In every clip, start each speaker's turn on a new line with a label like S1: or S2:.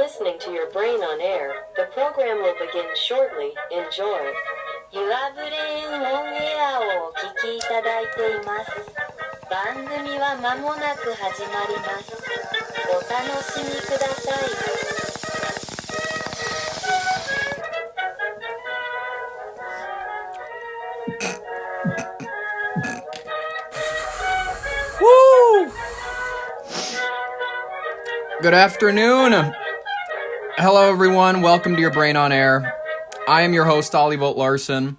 S1: listening to your brain on air. The program will begin shortly. Enjoy. ユアブレインオンエアをお聞きいただいています。番組は間もなく始まります。お楽しみください。
S2: Woo! Good afternoon. Hello, everyone. Welcome to Your Brain on Air. I am your host, Ollie Vogt Larson.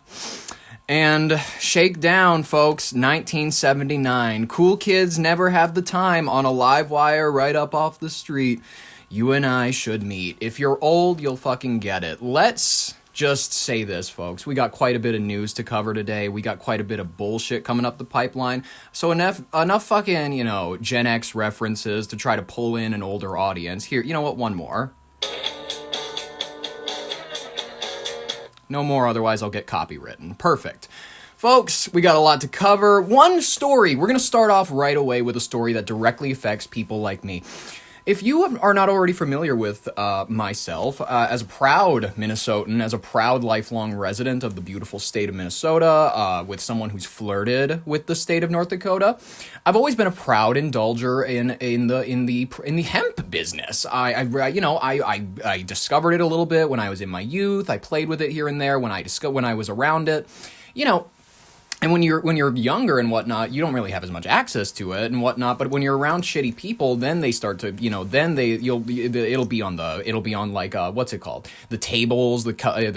S2: And Shakedown, folks, 1979. Cool kids never have the time on a live wire right up off the street. You and I should meet. If you're old, you'll fucking get it. Let's just say this, folks. We got quite a bit of news to cover today. We got quite a bit of bullshit coming up the pipeline. So enough fucking, Gen X references to try to pull in an older audience. Here, you know what? One more. No more, otherwise I'll get copywritten. Perfect. Folks, we got a lot to cover. One story. We're going to start off right away with a story that directly affects people like me. If you are not already familiar with myself, as a proud Minnesotan, as a proud lifelong resident of the beautiful state of Minnesota, with someone who's flirted with the state of North Dakota, I've always been a proud indulger in the hemp business. I discovered it a little bit when I was in my youth. I played with it here and there when I was around it, And when you're younger and whatnot, you don't really have as much access to it and whatnot. But when you're around shitty people, then they start to, it'll be on like what's it called? The tables, the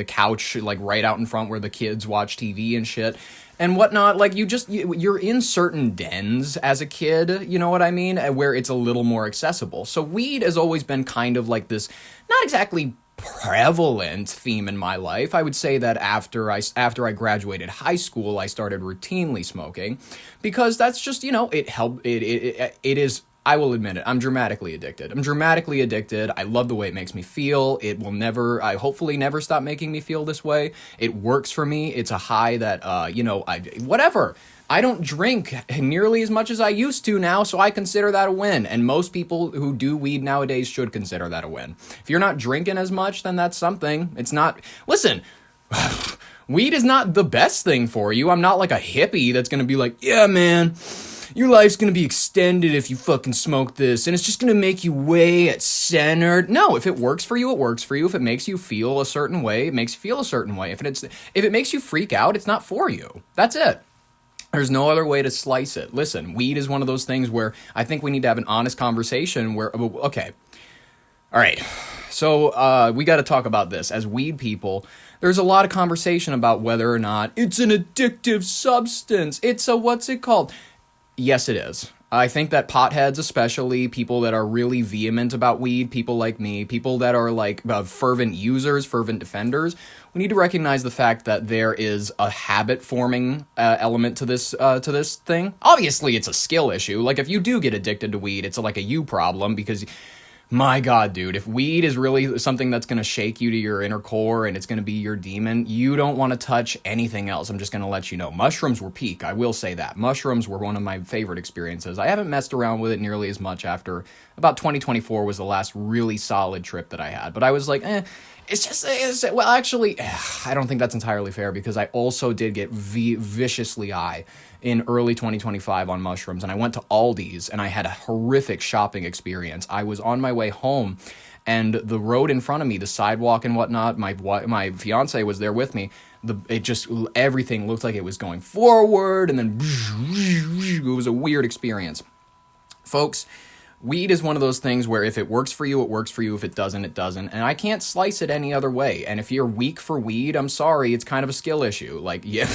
S2: couch, like right out in front where the kids watch TV and shit and whatnot. Like you're in certain dens as a kid, you know what I mean, where it's a little more accessible. So weed has always been kind of like this, not exactly prevalent theme in my life. I would say that after I graduated high school, I started routinely smoking because that's just, it helped. It is, I will admit it, I'm dramatically addicted. I love the way it makes me feel. It will hopefully never stop making me feel this way. It works for me. It's a high that, whatever. I don't drink nearly as much as I used to now, so I consider that a win. And most people who do weed nowadays should consider that a win. If you're not drinking as much, then that's something. It's not... Listen, weed is not the best thing for you. I'm not like a hippie that's going to be like, yeah, man, your life's going to be extended if you fucking smoke this, and it's just going to make you way at centered. No, if it works for you, it works for you. If it makes you feel a certain way, it makes you feel a certain way. If it makes you freak out, it's not for you. That's it. There's no other way to slice it. Listen, weed is one of those things where I think we need to have an honest conversation where, okay, all right, so we got to talk about this. As weed people, there's a lot of conversation about whether or not it's an addictive substance. It's a, what's it called? Yes, it is. I think that potheads, especially people that are really vehement about weed, people like me, people that are like fervent users, fervent defenders, we need to recognize the fact that there is a habit-forming element to this thing. Obviously, it's a skill issue. Like, if you do get addicted to weed, it's like a you problem because... My God, dude, if weed is really something that's going to shake you to your inner core and it's going to be your demon, you don't want to touch anything else. I'm just going to let you know. Mushrooms were peak. I will say that. Mushrooms were one of my favorite experiences. I haven't messed around with it nearly as much after about 2024 was the last really solid trip that I had. But I was like, I don't think that's entirely fair because I also did get viciously high in early 2025 on mushrooms, and I went to Aldi's, and I had a horrific shopping experience. I was on my way home, and the road in front of me, the sidewalk and whatnot, my fiance was there with me. Everything looked like it was going forward, and then it was a weird experience. Folks, weed is one of those things where if it works for you, it works for you. If it doesn't, it doesn't. And I can't slice it any other way. And if you're weak for weed, I'm sorry, it's kind of a skill issue. Like, yeah,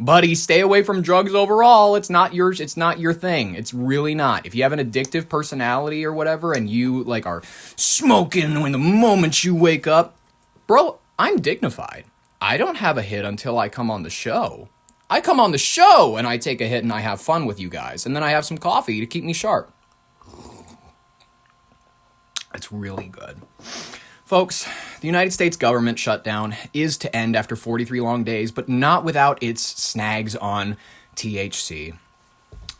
S2: buddy, stay away from drugs overall. It's not your thing. It's really not. If you have an addictive personality or whatever, and you like are smoking when the moment you wake up, bro, I'm dignified. I don't have a hit until I come on the show. I come on the show and I take a hit and I have fun with you guys. And then I have some coffee to keep me sharp. It's really good. Folks, the United States government shutdown is to end after 43 long days, but not without its snags on THC.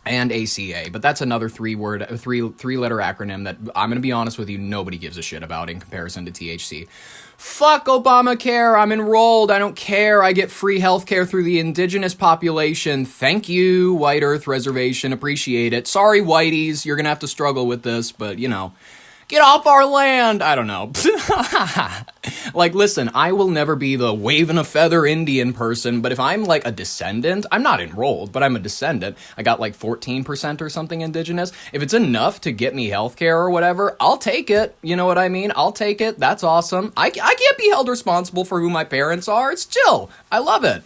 S2: and ACA, but that's another three-letter acronym that I'm going to be honest with you, nobody gives a shit about in comparison to THC. Fuck Obamacare, I'm enrolled, I don't care, I get free healthcare through the indigenous population. Thank you, White Earth Reservation, appreciate it. Sorry, whiteys, you're going to have to struggle with this, but you know. Get off our land! I don't know. Like, listen, I will never be the waving a feather Indian person, but if I'm like a descendant, I'm not enrolled, but I'm a descendant. I got like 14% or something indigenous. If it's enough to get me healthcare or whatever, I'll take it. You know what I mean? I'll take it. That's awesome. I can't be held responsible for who my parents are. It's chill. I love it.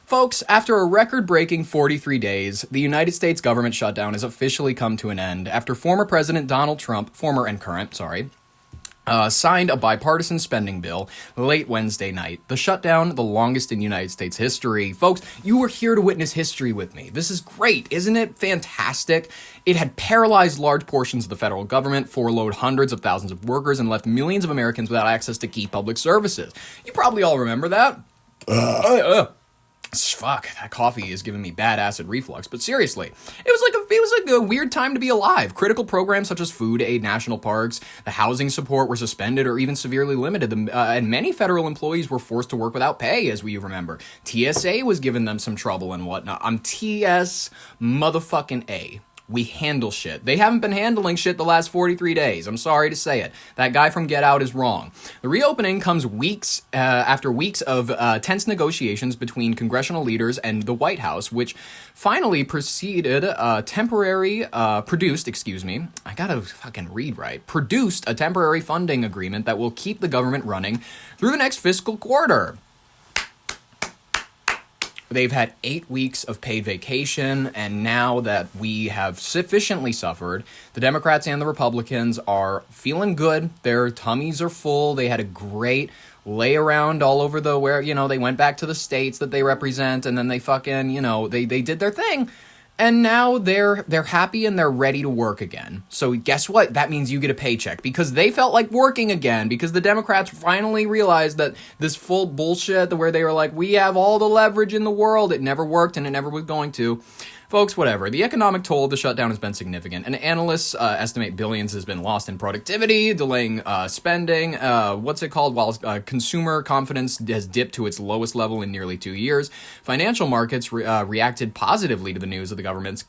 S2: Folks, after a record-breaking 43 days, the United States government shutdown has officially come to an end after former President Donald Trump, former and current, signed a bipartisan spending bill late Wednesday night. The shutdown, the longest in United States history. Folks, you were here to witness history with me. This is great. Isn't it fantastic? It had paralyzed large portions of the federal government, furloughed hundreds of thousands of workers, and left millions of Americans without access to key public services. You probably all remember that. Fuck, that coffee is giving me bad acid reflux, but seriously, it was like a weird time to be alive. Critical programs such as food aid, national parks, the housing support were suspended or even severely limited, and many federal employees were forced to work without pay, as we remember. TSA was giving them some trouble and whatnot. I'm TS motherfucking A. We handle shit. They haven't been handling shit the last 43 days. I'm sorry to say it. That guy from Get Out is wrong. The reopening comes after weeks of tense negotiations between congressional leaders and the White House, which finally produced a temporary funding agreement that will keep the government running through the next fiscal quarter. They've had 8 weeks of paid vacation, and now that we have sufficiently suffered, the Democrats and the Republicans are feeling good. Their tummies are full. They had a great lay around all over they went back to the states that they represent, and then they fucking, they did their thing. And now they're happy and they're ready to work again. So guess what? That means you get a paycheck because they felt like working again because the Democrats finally realized that this full bullshit where they were like, we have all the leverage in the world. It never worked and it never was going to. Folks, whatever. The economic toll of the shutdown has been significant, and analysts estimate billions has been lost in productivity, delaying spending, while consumer confidence has dipped to its lowest level in nearly 2 years. Financial markets reacted positively to the news of the government's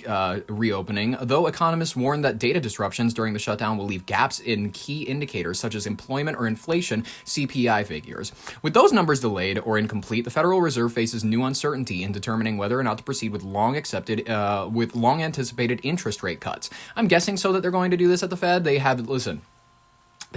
S2: reopening, though economists warn that data disruptions during the shutdown will leave gaps in key indicators such as employment or inflation CPI figures. With those numbers delayed or incomplete, the Federal Reserve faces new uncertainty in determining whether or not to proceed with long anticipated interest rate cuts. I'm guessing so that they're going to do this at the Fed. They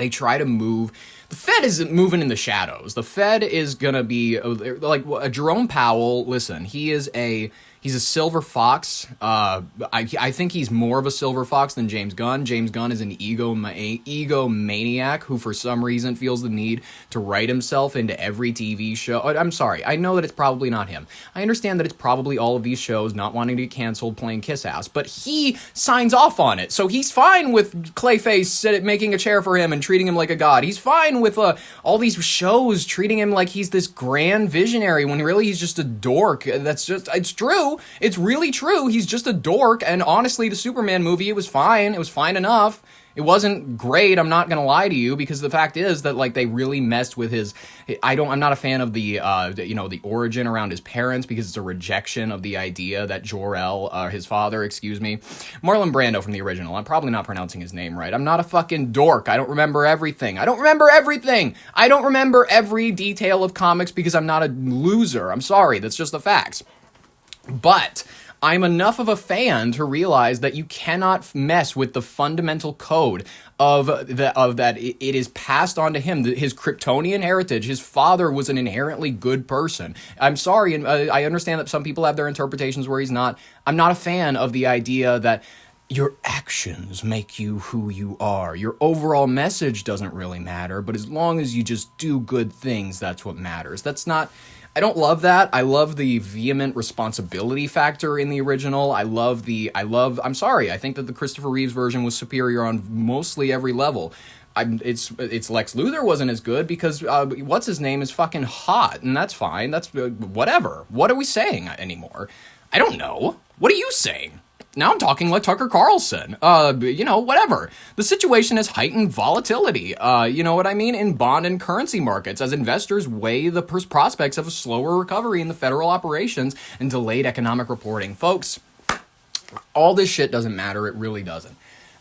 S2: try to move. The Fed isn't moving in the shadows. The Fed is going to be like Jerome Powell. Listen, he's a silver fox. I think he's more of a silver fox than James Gunn. James Gunn is an egomaniac who for some reason feels the need to write himself into every TV show. I'm sorry. I know that it's probably not him. I understand that it's probably all of these shows not wanting to get canceled playing kiss ass, but he signs off on it. So he's fine with Clayface making a chair for him and treating him like a god. He's fine with all these shows treating him like he's this grand visionary when really he's just a dork. It's true. It's really true. He's just a dork. And honestly, the Superman movie, it was fine. It was fine enough. It wasn't great. I'm not going to lie to you because the fact is that they really messed with his, I'm not a fan of the origin around his parents because it's a rejection of the idea that Jor-El, his father, Marlon Brando from the original. I'm probably not pronouncing his name right. I'm not a fucking dork. I don't remember everything. I don't remember every detail of comics because I'm not a loser. I'm sorry. That's just the facts. But I'm enough of a fan to realize that you cannot mess with the fundamental code of that it is passed on to him, his Kryptonian heritage. His father was an inherently good person. I'm sorry, and I understand that some people have their interpretations where he's not. I'm not a fan of the idea that your actions make you who you are. Your overall message doesn't really matter, but as long as you just do good things, that's what matters. I don't love that. I love the vehement responsibility factor in the original. I'm sorry. I think that the Christopher Reeves version was superior on mostly every level. It's Lex Luthor wasn't as good because what's his name is fucking hot, and that's fine. That's whatever. What are we saying anymore? I don't know. What are you saying? Now I'm talking like Tucker Carlson. Whatever. The situation has heightened volatility, you know what I mean, in bond and currency markets as investors weigh the prospects of a slower recovery in the federal operations and delayed economic reporting. Folks, all this shit doesn't matter. It really doesn't.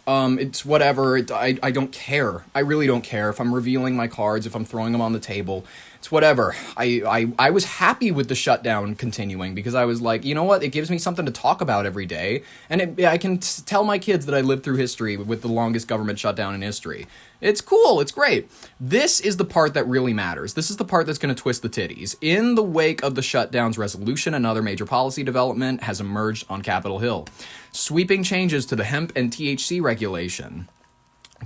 S2: It's whatever. I don't care. I really don't care if I'm revealing my cards, if I'm throwing them on the table. It's whatever. I was happy with the shutdown continuing because I was like, you know what? It gives me something to talk about every day. And I can tell my kids that I lived through history with the longest government shutdown in history. It's cool. It's great. This is the part that really matters. This is the part that's going to twist the titties. In the wake of the shutdown's resolution, another major policy development has emerged on Capitol Hill. Sweeping changes to the hemp and THC regulation.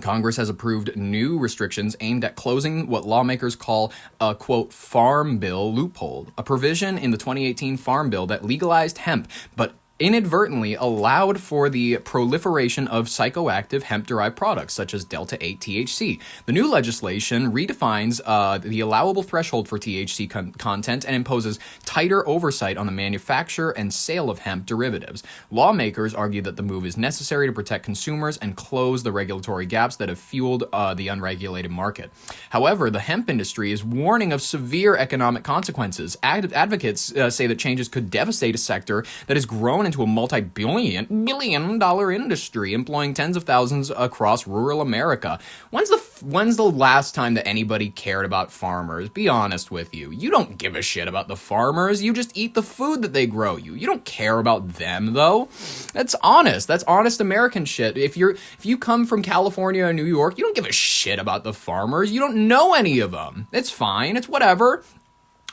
S2: Congress has approved new restrictions aimed at closing what lawmakers call a, quote, farm bill loophole, a provision in the 2018 Farm Bill that legalized hemp, but inadvertently allowed for the proliferation of psychoactive hemp-derived products, such as Delta-8 THC. The new legislation redefines the allowable threshold for THC content and imposes tighter oversight on the manufacture and sale of hemp derivatives. Lawmakers argue that the move is necessary to protect consumers and close the regulatory gaps that have fueled the unregulated market. However, the hemp industry is warning of severe economic consequences. Advocates say that changes could devastate a sector that has grown into a multi-billion dollar industry employing tens of thousands across rural America. When's the last time that anybody cared about farmers? Be honest with you. You don't give a shit about the farmers. You just eat the food that they grow you. You don't care about them, though. That's honest. That's honest American shit. If you come from California or New York, you don't give a shit about the farmers. You don't know any of them. It's fine. It's whatever.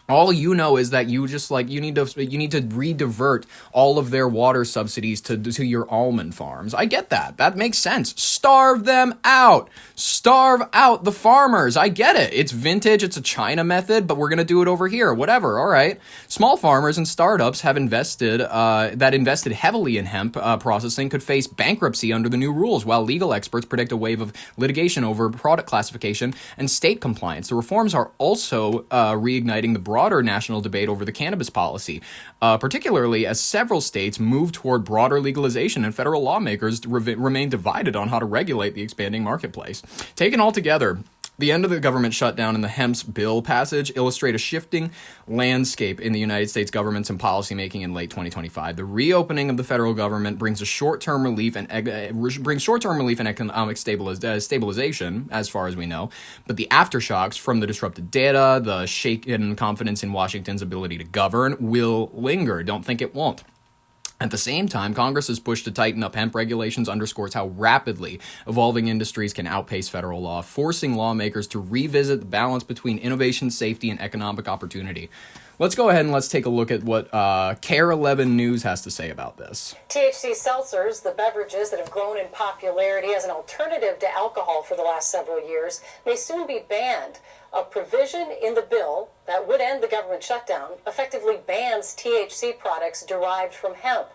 S2: All you know is that you need to re-divert all of their water subsidies to your almond farms. I get that. That makes sense. Starve them out. Starve out the farmers. I get it. It's vintage. It's a China method, but we're going to do it over here. Whatever. All right. Small farmers and startups have invested heavily in hemp processing could face bankruptcy under the new rules, while legal experts predict a wave of litigation over product classification and state compliance. The reforms are also reigniting the broader national debate over the cannabis policy, particularly as several states move toward broader legalization and federal lawmakers remain divided on how to regulate the expanding marketplace. Taken all together, the end of the government shutdown and the hemp's bill passage illustrate a shifting landscape in the United States government's and policymaking in late 2025. The reopening of the federal government brings short-term relief and economic stabilization, as far as we know. But the aftershocks from the disrupted data, the shaken confidence in Washington's ability to govern, will linger. Don't think it won't. At the same time, Congress's push to tighten up hemp regulations underscores how rapidly evolving industries can outpace federal law, forcing lawmakers to revisit the balance between innovation, safety, and economic opportunity. Let's go ahead and let's take a look at what KARE 11 News has to say about this.
S3: THC seltzers, the beverages that have grown in popularity as an alternative to alcohol for the last several years, may soon be banned. A provision in the bill that would end the government shutdown effectively bans THC products derived from hemp,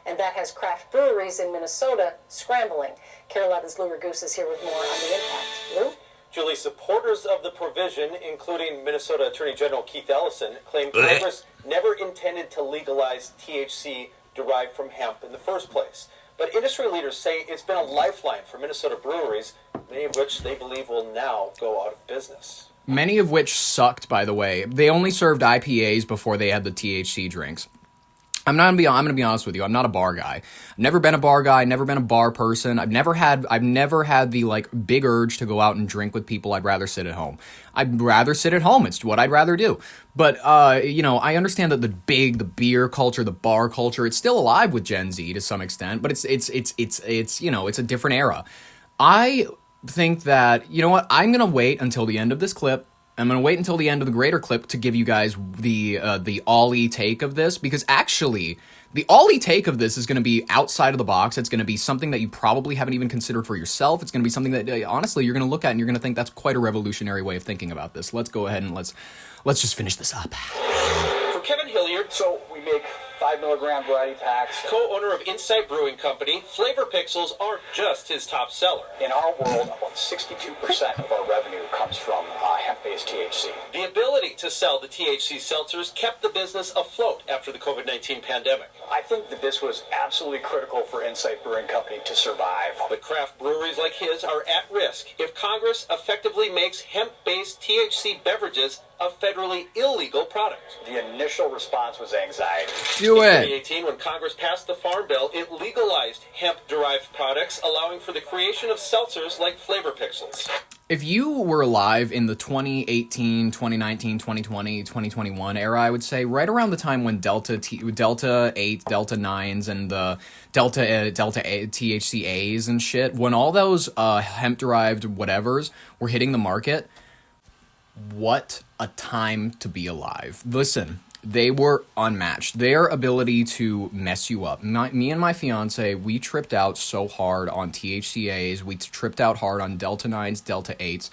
S3: and that has craft breweries in Minnesota scrambling. KARE 11's Lou Ragoose is here with more on the impact. Lou?
S4: Julie, supporters of the provision, including Minnesota Attorney General Keith Ellison, claim Congress never intended to legalize THC derived from hemp in the first place. But industry leaders say it's been a lifeline for Minnesota breweries, many of which they believe will now go out of business.
S2: Many of which sucked, by the way. They only served IPAs before they had the THC drinks. I'm going to be honest with you. I'm not a bar guy. I've never been a bar guy. Never been a bar person. I've never had the big urge to go out and drink with people. I'd rather sit at home. It's what I'd rather do. But I understand that the beer culture, the bar culture, it's still alive with Gen Z to some extent. But it's a different era. I think that, you know what, I'm going to wait until the end of this clip. I'm going to wait until the end of the greater clip to give you guys the Ollie take of this, because actually, the Ollie take of this is going to be outside of the box. It's going to be something that you probably haven't even considered for yourself. It's going to be something that, honestly, you're going to look at and you're going to think that's quite a revolutionary way of thinking about this. Let's go ahead and let's just finish this up.
S4: For Kevin Hilliard,
S5: So we make 5 milligram variety packs.
S4: co-owner of Insight Brewing Company, Flavor Pixels aren't just his top seller.
S5: In our world, about 62% of our revenue comes from hemp hemp-based THC.
S4: The ability to sell the THC seltzers kept the business afloat after the COVID-19 pandemic.
S5: I think that this was absolutely critical for Insight Brewing Company to survive.
S4: But craft breweries like his are at risk if Congress effectively makes hemp-based THC beverages a federally illegal product.
S5: The initial response was anxiety.
S2: Do
S4: In
S2: it.
S4: 2018, when Congress passed the Farm Bill, it legalized hemp-derived products, allowing for the creation of seltzers like Flavor Pixels.
S2: If you were alive in the 2018, 2019, 2020, 2021 era, I would say right around the time when Delta 8, Delta 9s, and the Delta THCAs and shit, when all those hemp-derived whatevers were hitting the market, what a time to be alive. Listen, they were unmatched. Their ability to mess you up. Me and my fiance, we tripped out so hard on THCAs. We tripped out hard on Delta 9s, Delta 8s.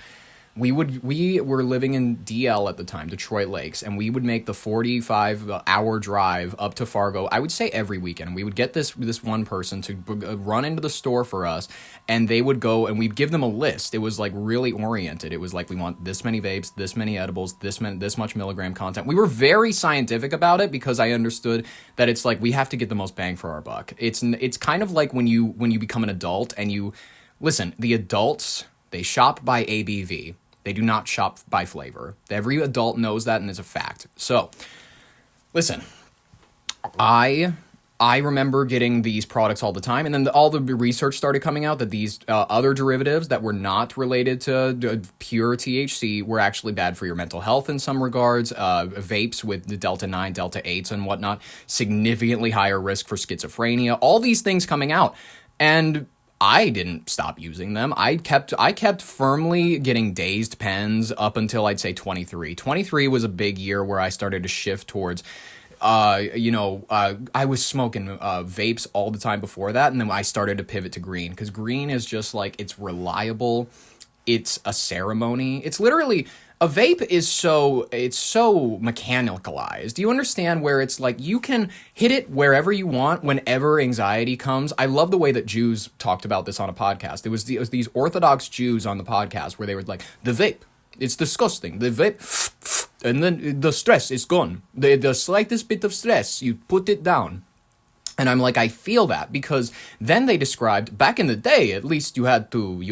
S2: We were living in DL at the time, Detroit Lakes, and we would make the 45-hour drive up to Fargo, I would say every weekend. We would get this one person to run into the store for us, and they would go, and we'd give them a list. It was like really oriented. It was like, we want this many vapes, this many edibles, this much milligram content. We were very scientific about it because I understood that it's like we have to get the most bang for our buck. It's kind of like when you become an adult and you listen. The adults, they shop by ABV. They do not shop by flavor. Every adult knows that, and it's a fact. So, listen, I remember getting these products all the time, and then all the research started coming out that these other derivatives that were not related to pure THC were actually bad for your mental health in some regards. Vapes with the Delta 9, Delta 8s and whatnot, significantly higher risk for schizophrenia. All these things coming out, and I didn't stop using them. I kept firmly getting dazed pens up until I'd say 23. 23 was a big year where I started to shift towards, I was smoking vapes all the time before that, and then I started to pivot to green, because green is just like, it's reliable, it's a ceremony. It's literally, a vape is so mechanicalized. Do you understand where it's like you can hit it wherever you want, whenever anxiety comes? I love the way that Jews talked about this on a podcast. It was these Orthodox Jews on the podcast where they were like, the vape, it's disgusting. The vape, and then the stress is gone. The slightest bit of stress, you put it down. And I'm like, I feel that, because then they described, back in the day, at least you had to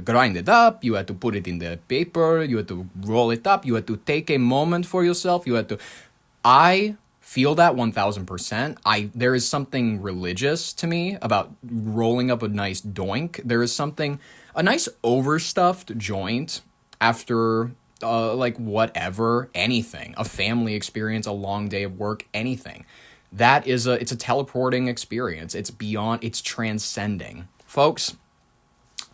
S2: grind it up, you had to put it in the paper, you had to roll it up, you had to take a moment for yourself, I feel that 1000%. There is something religious to me about rolling up a nice doink. There is something, a nice overstuffed joint after like whatever, anything, a family experience, a long day of work, anything. It's a teleporting experience. It's beyond, it's transcending. Folks,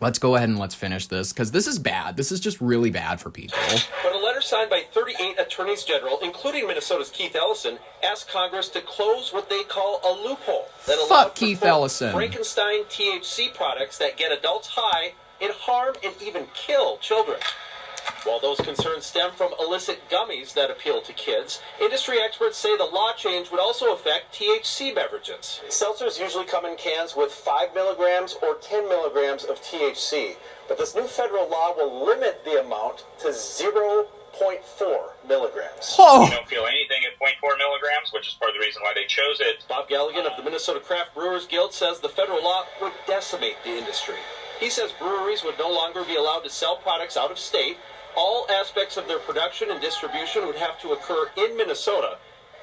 S2: let's go ahead and let's finish this, because this is bad. This is just really bad for people.
S4: But a letter signed by 38 attorneys general, including Minnesota's Keith Ellison, asked Congress to close what they call a loophole that allowed for
S2: Keith Ellison.
S4: Frankenstein THC products that get adults high and harm and even kill children. While those concerns stem from illicit gummies that appeal to kids, industry experts say the law change would also affect THC beverages. Seltzers usually come in cans with 5 milligrams or 10 milligrams of THC, but this new federal law will limit the amount to 0.4 milligrams.
S2: Oh.
S6: You don't feel anything at 0.4 milligrams, which is part of the reason why they chose it.
S4: Bob Galligan of the Minnesota Craft Brewers Guild says the federal law would decimate the industry. He says breweries would no longer be allowed to sell products out of state. All aspects of their production and distribution would have to occur in Minnesota,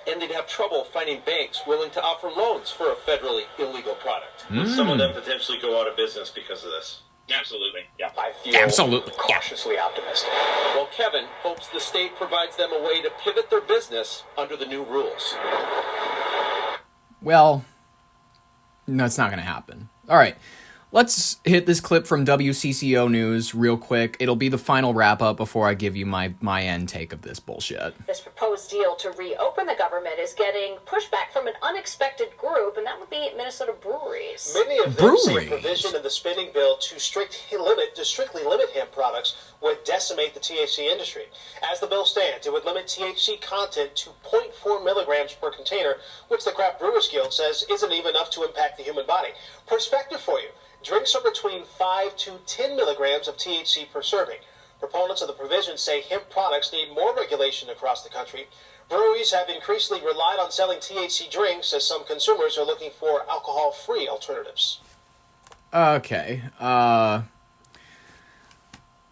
S4: and they'd have trouble finding banks willing to offer loans for a federally illegal product.
S6: Some of them potentially go out of business because of this. Absolutely, yeah.
S5: I feel cautiously optimistic.
S4: Well, Kevin hopes the state provides them a way to pivot their business under the new rules.
S2: Well, no, it's not going to happen. All right. Let's hit this clip from WCCO News real quick. It'll be the final wrap-up before I give you my end take of this bullshit.
S7: This proposed deal to reopen the government is getting pushback from an unexpected group, and that would be Minnesota breweries.
S4: Many of them see a provision in the spending bill to strictly limit hemp products would decimate the THC industry. As the bill stands, it would limit THC content to 0.4 milligrams per container, which the Craft Brewers Guild says isn't even enough to impact the human body. Perspective for you. Drinks are between 5 to 10 milligrams of THC per serving.
S8: Proponents of the provision say hemp products need more regulation across the country. Breweries have increasingly relied on selling THC drinks as some consumers are looking for alcohol-free alternatives.
S2: Okay.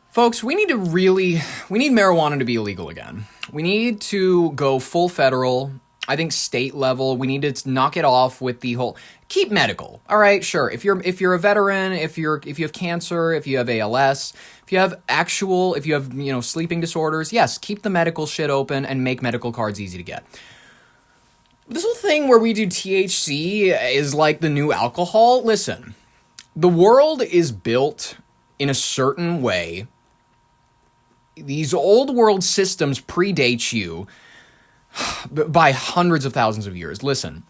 S2: Folks, we need marijuana to be illegal again. We need to go full federal. I think state level. We need to knock it off with the whole keep medical. All right, sure. If you're a veteran, if you have cancer, if you have ALS, if you have sleeping disorders, yes, keep the medical shit open and make medical cards easy to get. This whole thing where we do THC is like the new alcohol. Listen, the world is built in a certain way. These old world systems predate you by hundreds of thousands of years. Listen,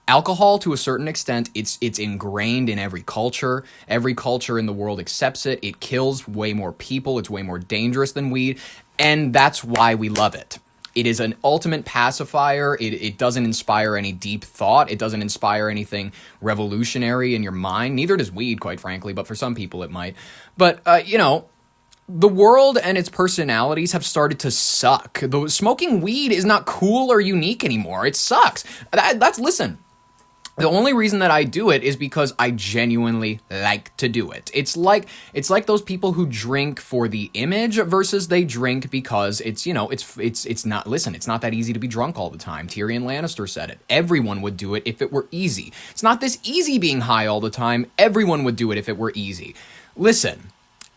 S2: alcohol, to a certain extent, it's ingrained in every culture. Every culture in the world accepts it. It kills way more people. It's way more dangerous than weed. And that's why we love it. It is an ultimate pacifier. It doesn't inspire any deep thought. It doesn't inspire anything revolutionary in your mind. Neither does weed, quite frankly, but for some people it might. But, the world and its personalities have started to suck. Smoking weed is not cool or unique anymore. It sucks. Listen, the only reason that I do it is because I genuinely like to do it. It's like those people who drink for the image versus they drink because it's not that easy to be drunk all the time. Tyrion Lannister said it. Everyone would do it if it were easy. It's not this easy being high all the time. Everyone would do it if it were easy. Listen.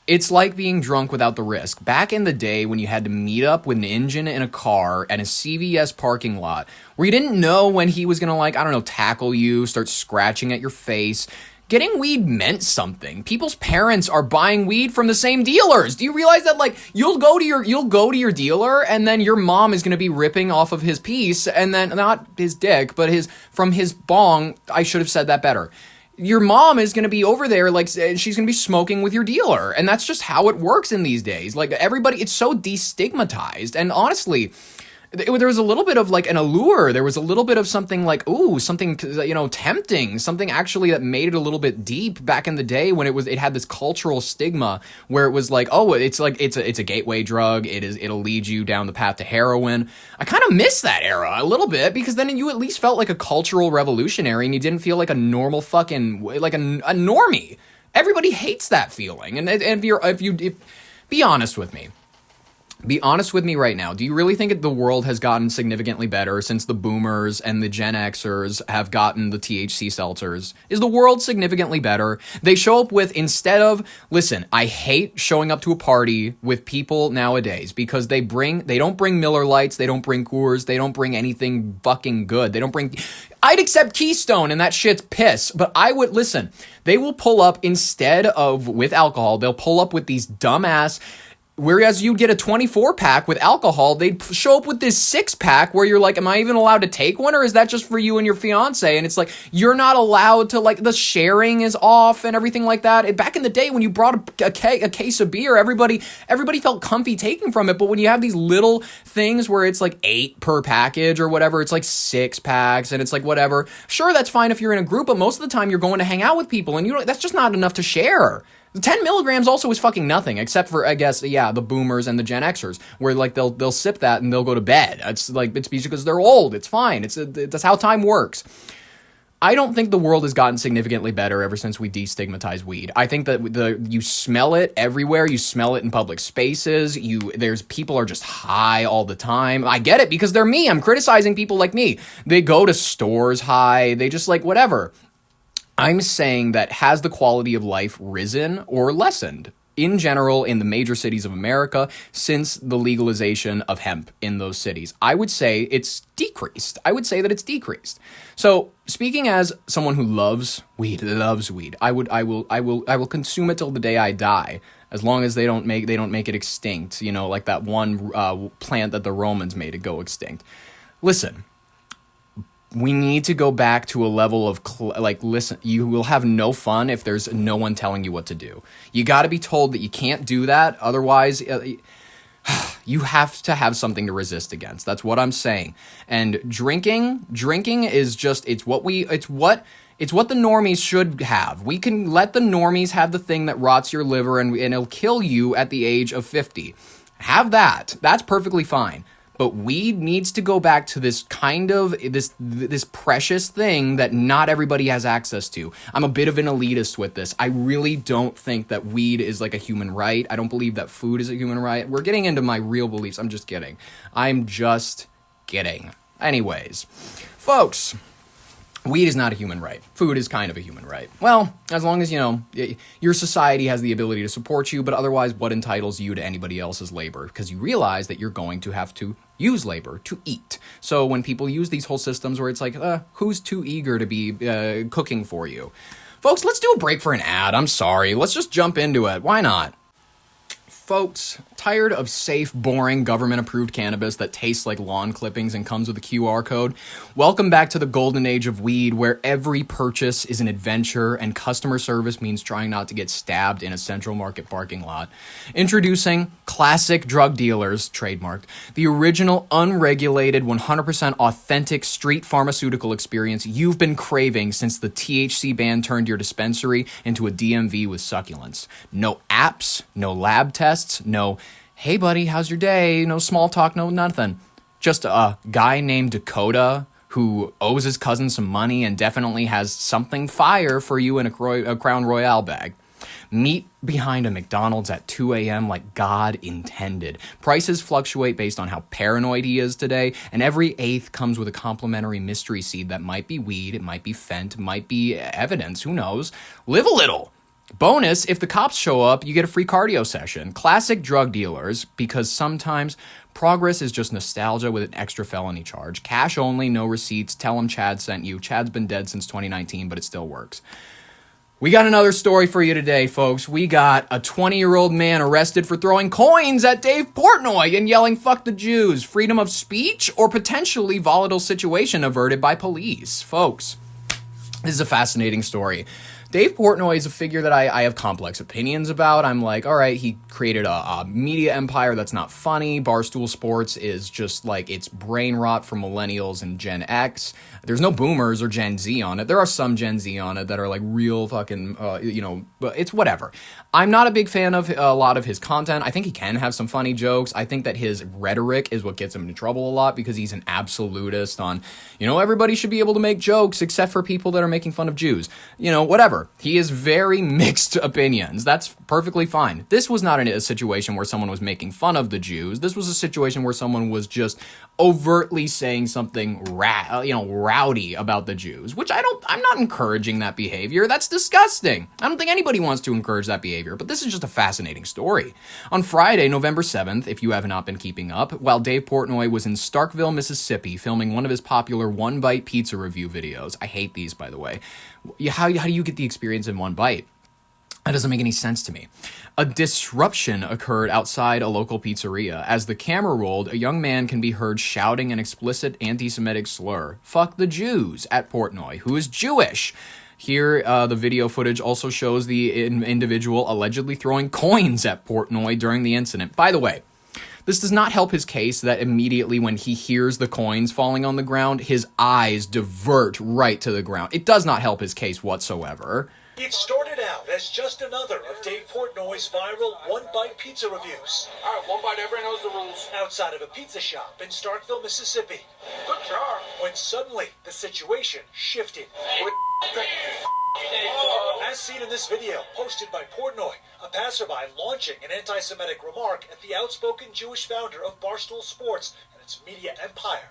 S2: It's like being drunk without the risk. Back in the day when you had to meet up with an engine in a car at a CVS parking lot, where you didn't know when he was gonna, tackle you, start scratching at your face, getting weed meant something. People's parents are buying weed from the same dealers. Do you realize that, you'll go to your dealer, and then your mom is gonna be ripping off of his piece, and then, not his dick, but from his bong, I should have said that better. Your mom is going to be over there, she's going to be smoking with your dealer. And that's just how it works in these days. Everybody, it's so destigmatized. And honestly, there was a little bit of an allure. There was a little bit of something something, tempting, something actually that made it a little bit deep back in the day when it had this cultural stigma where it was it's a gateway drug. It'll lead you down the path to heroin. I kind of miss that era a little bit because then you at least felt like a cultural revolutionary and you didn't feel like a normal fucking, a normie. Everybody hates that feeling. And if be honest with me. Be honest with me right now. Do you really think the world has gotten significantly better since the boomers and the Gen Xers have gotten the THC seltzers? Is the world significantly better? They show up with, listen, I hate showing up to a party with people nowadays because they don't bring Miller Lights, they don't bring Coors, they don't bring anything fucking good. I'd accept Keystone and that shit's piss, but they will pull up instead of with alcohol, they'll pull up with these dumbass. Whereas you'd get a 24-pack with alcohol, they'd show up with this 6-pack where you're like, am I even allowed to take one? Or is that just for you and your fiance? And it's like, you're not allowed to, the sharing is off and everything like that. Back in the day when you brought a case of beer, everybody felt comfy taking from it. But when you have these little things where it's 8 per package or whatever, it's 6 packs and it's whatever. Sure, that's fine if you're in a group, but most of the time you're going to hang out with people and that's just not enough to share. 10 milligrams also is fucking nothing, except for, I guess, the boomers and the Gen Xers, where, they'll sip that and they'll go to bed. It's because they're old. It's fine. That's how time works. I don't think the world has gotten significantly better ever since we destigmatized weed. I think that you smell it everywhere. You smell it in public spaces. People are just high all the time. I get it because they're me. I'm criticizing people like me. They go to stores high. They just whatever. I'm saying that has the quality of life risen or lessened in general in the major cities of America since the legalization of hemp in those cities? I would say it's decreased. I would say that it's decreased. So speaking as someone who loves weed, I will consume it till the day I die, as long as they don't make it extinct, like that one plant that the Romans made it go extinct. Listen. We need to go back to a level of, listen, you will have no fun if there's no one telling you what to do. You got to be told that you can't do that. Otherwise, you have to have something to resist against. That's what I'm saying. And drinking is just, it's what It's what the normies should have. We can let the normies have the thing that rots your liver and it'll kill you at the age of 50. Have that. That's perfectly fine. But weed needs to go back to this kind of, this precious thing that not everybody has access to. I'm a bit of an elitist with this. I really don't think that weed is like a human right. I don't believe that food is a human right. We're getting into my real beliefs. I'm just kidding. Anyways, folks, weed is not a human right. Food is kind of a human right. Well, as long as, your society has the ability to support you, but otherwise what entitles you to anybody else's labor? Because you realize that you're going to have to use labor to eat. So when people use these whole systems where it's like, who's too eager to be cooking for you? Folks, let's do a break for an ad. I'm sorry. Let's just jump into it. Why not? Folks, tired of safe, boring, government-approved cannabis that tastes like lawn clippings and comes with a QR code? Welcome back to the golden age of weed, where every purchase is an adventure and customer service means trying not to get stabbed in a Central Market parking lot. Introducing Classic Drug Dealers, trademarked, the original, unregulated, 100% authentic street pharmaceutical experience you've been craving since the THC ban turned your dispensary into a DMV with succulents. No apps, no lab tests, no, hey buddy, how's your day? No small talk, no nothing. Just a guy named Dakota who owes his cousin some money and definitely has something fire for you in a Crown Royale bag. Meet behind a McDonald's at 2 a.m. like God intended. Prices fluctuate based on how paranoid he is today, and every eighth comes with a complimentary mystery seed that might be weed, it might be fent, it might be evidence, who knows? Live a little. Bonus, if the cops show up, you get a free cardio session. Classic Drug Dealers, because sometimes progress is just nostalgia with an extra felony charge. Cash only, no receipts. Tell them Chad sent you. Chad's been dead since 2019, but it still works. We got another story for you today, folks. We got a 20-year-old man arrested for throwing coins at Dave Portnoy and yelling, "Fuck the Jews." Freedom of speech or potentially volatile situation averted by police. Folks, this is a fascinating story. Dave Portnoy is a figure that I have complex opinions about. I'm like, all right, he created a media empire that's not funny. Barstool Sports is just like, it's brain rot for millennials and Gen X. There's no boomers or Gen Z on it. There are some Gen Z on it that are like real fucking, but it's whatever. I'm not a big fan of a lot of his content. I think he can have some funny jokes. I think that his rhetoric is what gets him into trouble a lot because he's an absolutist on, everybody should be able to make jokes except for people that are making fun of Jews. Whatever. He has very mixed opinions. That's perfectly fine. This was not a situation where someone was making fun of the Jews. This was a situation where someone was just overtly saying something rowdy about the Jews, which I'm not encouraging that behavior. That's disgusting. I don't think anybody wants to encourage that behavior, but this is just a fascinating story. On Friday, November 7th, if you have not been keeping up, while Dave Portnoy was in Starkville, Mississippi, filming one of his popular One Bite pizza review videos. I hate these, by the way. How do you get the experience in one bite? That doesn't make any sense to me. A disruption occurred outside a local pizzeria. As the camera rolled, a young man can be heard shouting an explicit anti-Semitic slur, "Fuck the Jews," at Portnoy, who is Jewish. Here, the video footage also shows the individual allegedly throwing coins at Portnoy during the incident. By the way, this does not help his case that immediately when he hears the coins falling on the ground, his eyes divert right to the ground. It does not help his case whatsoever.
S9: It started out as just another of Dave Portnoy's viral one-bite pizza reviews.
S5: All right, one bite, everyone knows the rules.
S9: Outside of a pizza shop in Starkville, Mississippi.
S5: Good job.
S9: When suddenly, the situation shifted. As seen in this video, posted by Portnoy, a passerby launching an anti-Semitic remark at the outspoken Jewish founder of Barstool Sports and its media empire.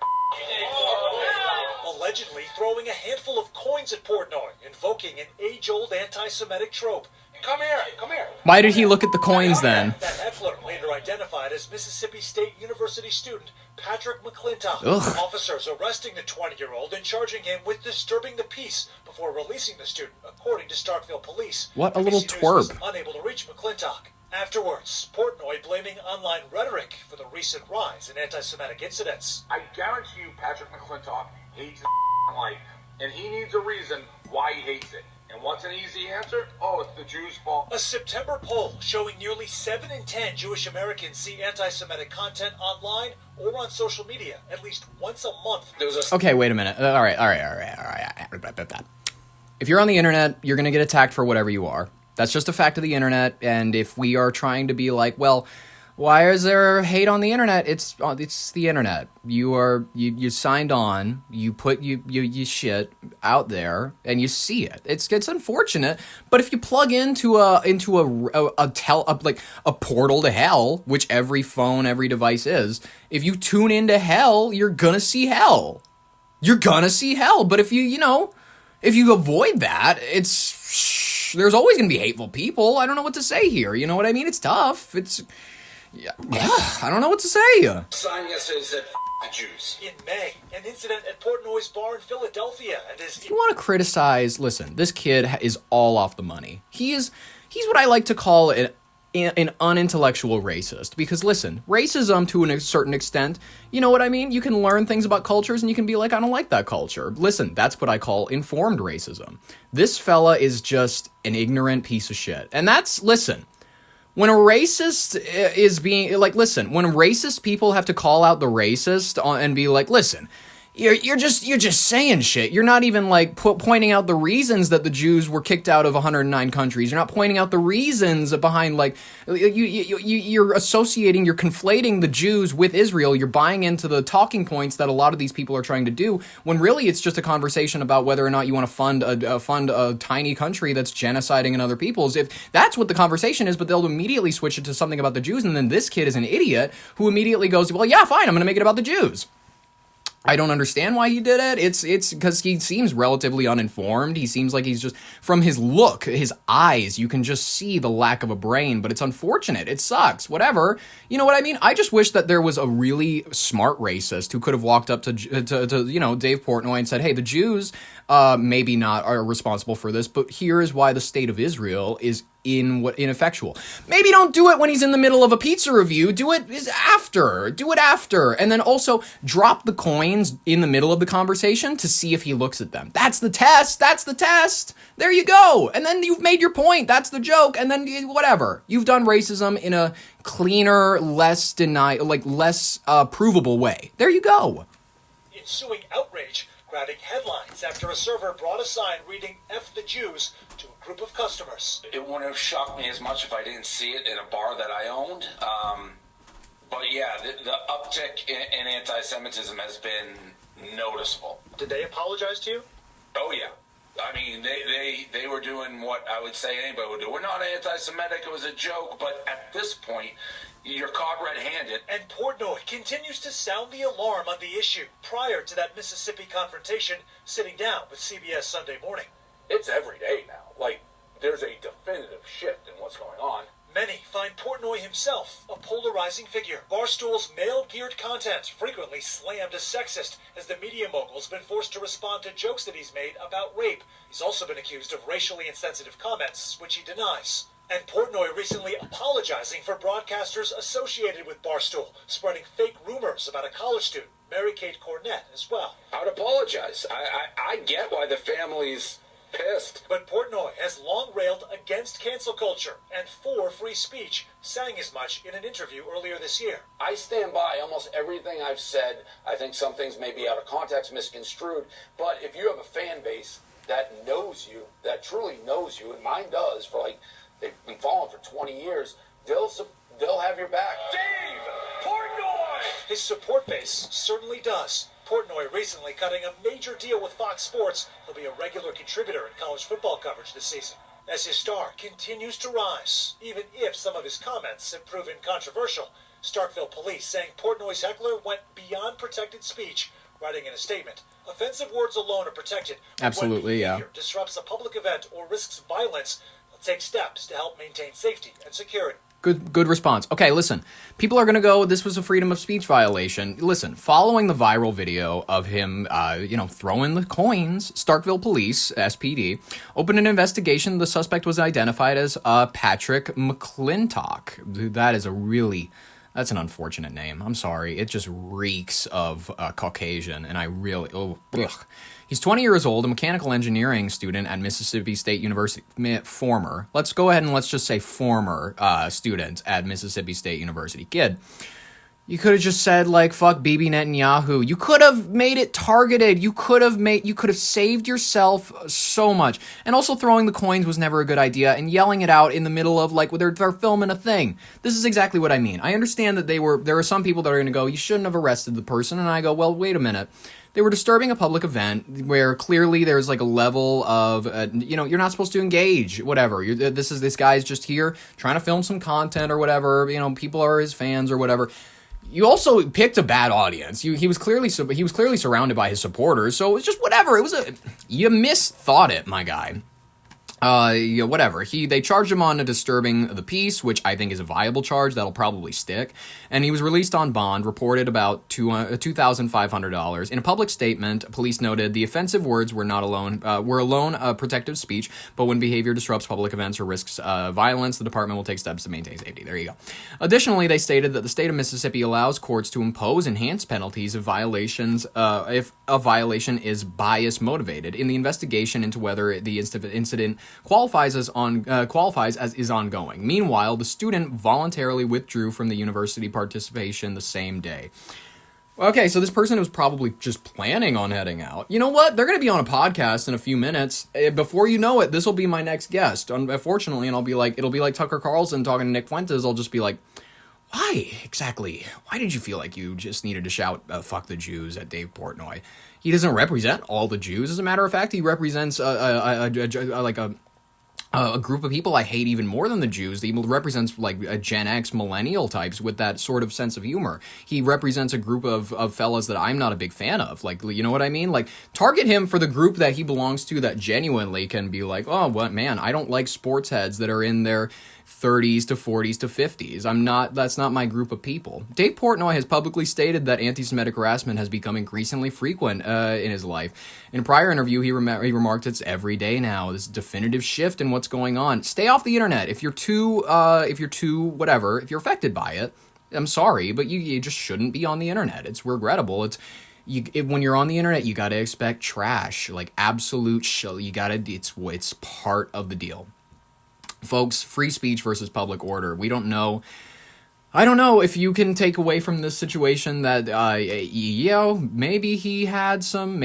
S9: Allegedly throwing a handful of coins at Portnoy, invoking an age-old anti-Semitic trope.
S5: Come here.
S2: Why did he look at the coins then?
S9: That heckler, later identified as Mississippi State University student Patrick McClintock.
S2: Ugh.
S9: Officers arresting the 20-year-old and charging him with disturbing the peace before releasing the student, according to Starkville police.
S2: What a little
S9: NBC News was
S2: twerp.
S9: unable to reach McClintock. Afterwards, Portnoy blaming online rhetoric for the recent rise in anti-Semitic incidents.
S5: I guarantee you Patrick McClintock hates his life, and he needs a reason why he hates it. And what's an easy answer? Oh, it's the Jews' fault.
S9: A September poll showing nearly 7 in 10 Jewish Americans see anti-Semitic content online or on social media at least once a month.
S2: Okay, wait a minute. All right. If you're on the internet, you're going to get attacked for whatever you are. That's just a fact of the internet. And if we are trying to be like, well, why is there hate on the internet? It's the internet. You signed on. You put you shit out there, and you see it. It's unfortunate, but if you plug into a portal to hell, which every phone, every device is, if you tune into hell, you're gonna see hell. You're gonna see hell. But if if you avoid that, there's always gonna be hateful people. I don't know what to say here. You know what I mean? It's tough. Yeah, I don't know what to say.
S6: Sign yesterday said the Jews.
S9: In May, an incident at Portnoy's bar in Philadelphia.
S2: If you want to criticize, listen, this kid is all off the money. He's what I like to call an unintellectual racist. Because listen, racism to a certain extent, you know what I mean? You can learn things about cultures and you can be like, I don't like that culture. Listen, that's what I call informed racism. This fella is just an ignorant piece of shit. And listen, when a racist is being, like, listen, when racist people have to call out the racist and be like, listen, you're just saying shit. You're not even, like, pointing out the reasons that the Jews were kicked out of 109 countries. You're not pointing out the reasons behind, like, you're associating, you're conflating the Jews with Israel. You're buying into the talking points that a lot of these people are trying to do, when really it's just a conversation about whether or not you want to fund a tiny country that's genociding other peoples. If that's what the conversation is, but they'll immediately switch it to something about the Jews, and then this kid is an idiot who immediately goes, well, yeah, fine, I'm going to make it about the Jews. I don't understand why he did it. It's because he seems relatively uninformed. He seems like he's just, from his look, his eyes, you can just see the lack of a brain, but it's unfortunate. It sucks. Whatever. You know what I mean? I just wish that there was a really smart racist who could have walked up to Dave Portnoy and said, hey, the Jews maybe not are responsible for this, but here is why the state of Israel is ineffectual. Maybe don't do it when he's in the middle of a pizza review. Do it after. And then also drop the coins in the middle of the conversation to see if he looks at them. That's the test. There you go. And then you've made your point. That's the joke. And then whatever. You've done racism in a cleaner, less provable way. There you go.
S9: Ensuing outrage grabbing headlines after a server brought a sign reading F the Jews to a group of customers.
S10: It wouldn't have shocked me as much if I didn't see it in a bar that I owned. But yeah, the uptick in anti-Semitism has been noticeable.
S8: Did they apologize to you?
S10: Oh yeah. I mean, they were doing what I would say anybody would do. We're not anti-Semitic, it was a joke, but at this point, you're caught red-handed.
S9: And Portnoy continues to sound the alarm on the issue prior to that Mississippi confrontation, sitting down with CBS Sunday Morning.
S5: It's every day now. Like, there's a definitive shift in what's going on.
S9: Many find Portnoy himself a polarizing figure. Barstool's male-geared content frequently slammed as sexist, as the media mogul's been forced to respond to jokes that he's made about rape. He's also been accused of racially insensitive comments, which he denies. And Portnoy recently apologizing for broadcasters associated with Barstool, spreading fake rumors about a college student, Mary-Kate Cornett, as well.
S10: I would apologize. I get why the family's pissed.
S9: But Portnoy has long railed against cancel culture and for free speech, saying as much in an interview earlier this year.
S11: I stand by almost everything I've said. I think some things may be out of context, misconstrued, but if you have a fan base that knows you, that truly knows you, and mine does, they've been following for 20 years, they'll have your back.
S9: Dave Portnoy! His support base certainly does. Portnoy recently cutting a major deal with Fox Sports. He'll be a regular contributor in college football coverage this season, as his star continues to rise, even if some of his comments have proven controversial. Starkville police saying Portnoy's heckler went beyond protected speech, writing in a statement, offensive words alone are protected.
S2: Absolutely, yeah.
S9: When disrupts a public event or risks violence, they'll take steps to help maintain safety and security.
S2: Good response. Okay, listen. People are going to go, this was a freedom of speech violation. Listen, following the viral video of him, throwing the coins, Starkville Police, SPD, opened an investigation. The suspect was identified as Patrick McClintock. That's an unfortunate name. I'm sorry. It just reeks of Caucasian, and I really, ugh. He's 20 years old, a mechanical engineering student at Mississippi State University. Let's go ahead and let's just say former student at Mississippi State University. Kid You could have just said, like, fuck Bibi Netanyahu. You could have made it targeted. You could have saved yourself so much. And also throwing the coins was never a good idea, and yelling it out in the middle of, like, they're filming a thing. This is exactly what I mean. I understand that there are some people that are going to go, you shouldn't have arrested the person, and I go, well, wait a minute. They were disturbing a public event where clearly there's like a level of, you're not supposed to engage, whatever. This guy's just here trying to film some content or whatever. People are his fans or whatever. You also picked a bad audience. He was clearly surrounded by his supporters, so it was just whatever. You misthought it, my guy. Whatever. They charged him on disturbing the peace, which I think is a viable charge that'll probably stick. And he was released on bond, reported about $2,500. In a public statement, police noted the offensive words were alone protective speech, but when behavior disrupts public events or risks violence, the department will take steps to maintain safety. There you go. Additionally, they stated that the state of Mississippi allows courts to impose enhanced penalties if if a violation is bias motivated. In the investigation into whether the incident qualifies as is ongoing. Meanwhile, the student voluntarily withdrew from the university participation the same day. Okay, so this person was probably just planning on heading out. You know what? They're going to be on a podcast in a few minutes. Before you know it, this will be my next guest. Unfortunately, and it'll be like Tucker Carlson talking to Nick Fuentes. I'll just be like, why exactly? Why did you feel like you just needed to shout "fuck the Jews" at Dave Portnoy? He doesn't represent all the Jews. As a matter of fact, he represents a group of people I hate even more than the Jews. He represents like a Gen X millennial types with that sort of sense of humor. He represents a group of fellas that I'm not a big fan of. Like, you know what I mean? Like, target him for the group that he belongs to that genuinely can be like, oh, what, man, I don't like sports heads that are in their 30s to 40s to 50s. That's not my group of people. Dave Portnoy has publicly stated that anti-Semitic harassment has become increasingly frequent in his life. In a prior interview, he remarked, it's every day now. This definitive shift in what's going on. Stay off the internet. If you're affected by it, I'm sorry, but you just shouldn't be on the internet. It's regrettable. When you're on the internet, you gotta expect trash, like absolute shit. It's part of the deal. Folks, free speech versus public order. We don't know. I don't know if you can take away from this situation that, maybe he had some